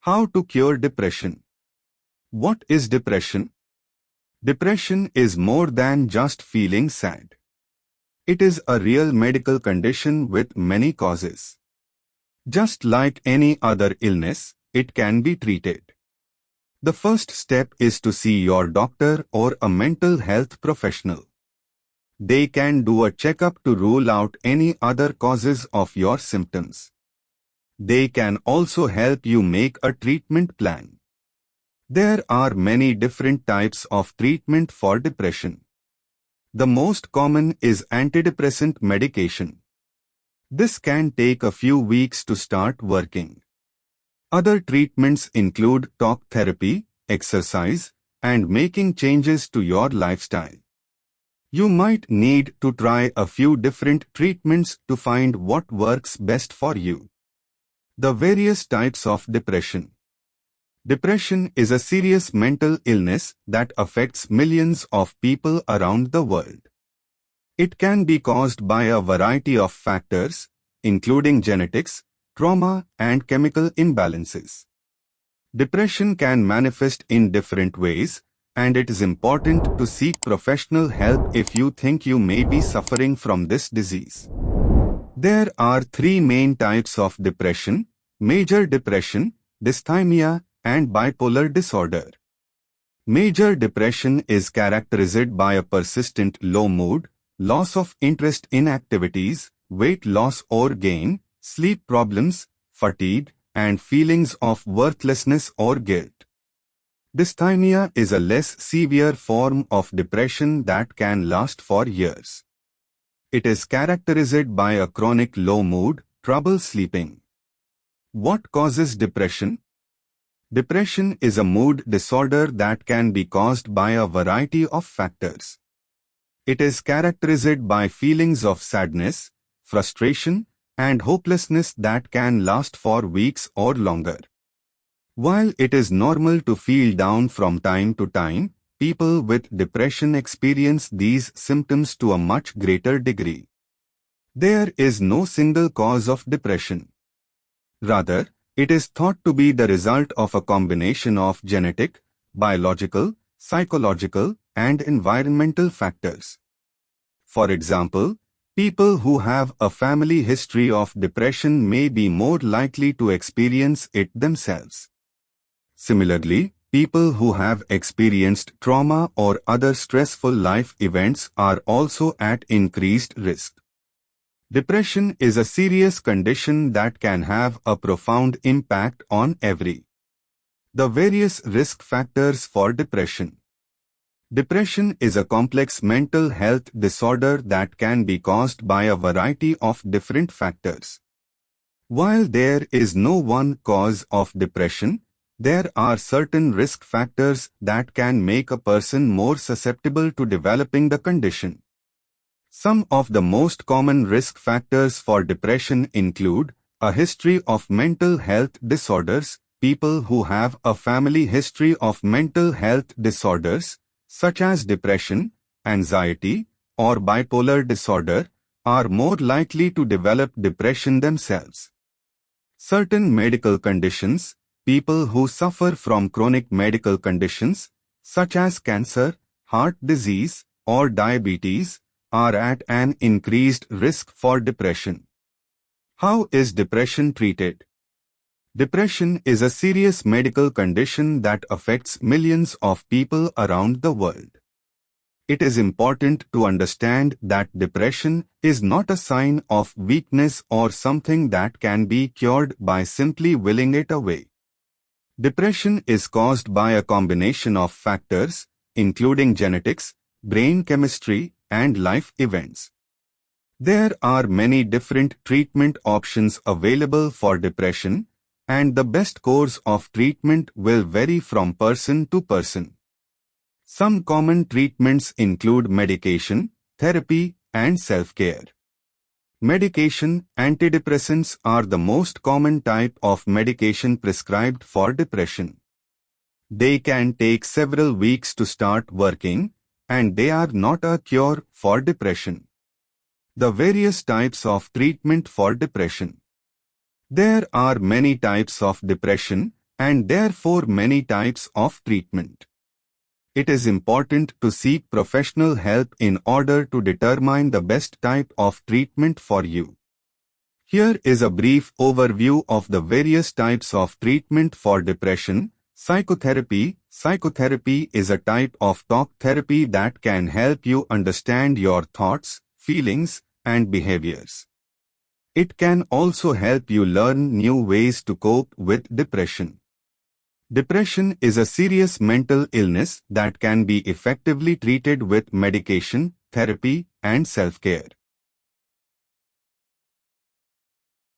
How to cure depression? What is depression? Depression is more than just feeling sad. It is a real medical condition with many causes. Just like any other illness, it can be treated. The first step is to see your doctor or a mental health professional. They can do a checkup to rule out any other causes of your symptoms. They can also help you make a treatment plan. There are many different types of treatment for depression. The most common is antidepressant medication. This can take a few weeks to start working. Other treatments include talk therapy, exercise, and making changes to your lifestyle. You might need to try a few different treatments to find what works best for you. The various types of depression. Depression is a serious mental illness that affects millions of people around the world. It can be caused by a variety of factors, including genetics, trauma, and chemical imbalances. Depression can manifest in different ways, and it is important to seek professional help if you think you may be suffering from this disease. There are three main types of depression: major depression, dysthymia, and bipolar disorder. Major depression is characterized by a persistent low mood, loss of interest in activities, weight loss or gain, sleep problems, fatigue, and feelings of worthlessness or guilt. Dysthymia is a less severe form of depression that can last for years. It is characterized by a chronic low mood, trouble sleeping. What causes depression? Depression is a mood disorder that can be caused by a variety of factors. It is characterized by feelings of sadness, frustration, and hopelessness that can last for weeks or longer. While it is normal to feel down from time to time, people with depression experience these symptoms to a much greater degree. There is no single cause of depression. Rather, it is thought to be the result of a combination of genetic, biological, psychological, and environmental factors. For example, people who have a family history of depression may be more likely to experience it themselves. Similarly, people who have experienced trauma or other stressful life events are also at increased risk. Depression is a serious condition that can have a profound impact on the various risk factors for depression. Depression is a complex mental health disorder that can be caused by a variety of different factors. While there is no one cause of depression, there are certain risk factors that can make a person more susceptible to developing the condition. Some of the most common risk factors for depression include a history of mental health disorders. People who have a family history of mental health disorders, such as depression, anxiety, or bipolar disorder, are more likely to develop depression themselves. Certain medical conditions. People who suffer from chronic medical conditions, such as cancer, heart disease, or diabetes, are at an increased risk for depression. How is depression treated? Depression is a serious medical condition that affects millions of people around the world. It is important to understand that depression is not a sign of weakness or something that can be cured by simply willing it away. Depression is caused by a combination of factors, including genetics, brain chemistry, and life events. There are many different treatment options available for depression, and the best course of treatment will vary from person to person. Some common treatments include medication, therapy, and self-care. Medication. Antidepressants are the most common type of medication prescribed for depression. They can take several weeks to start working, and they are not a cure for depression. The various types of treatment for depression. There are many types of depression, and therefore many types of treatment. It is important to seek professional help in order to determine the best type of treatment for you. Here is a brief overview of the various types of treatment for depression. Psychotherapy. Psychotherapy is a type of talk therapy that can help you understand your thoughts, feelings, and behaviors. It can also help you learn new ways to cope with depression. Depression is a serious mental illness that can be effectively treated with medication, therapy, and self-care.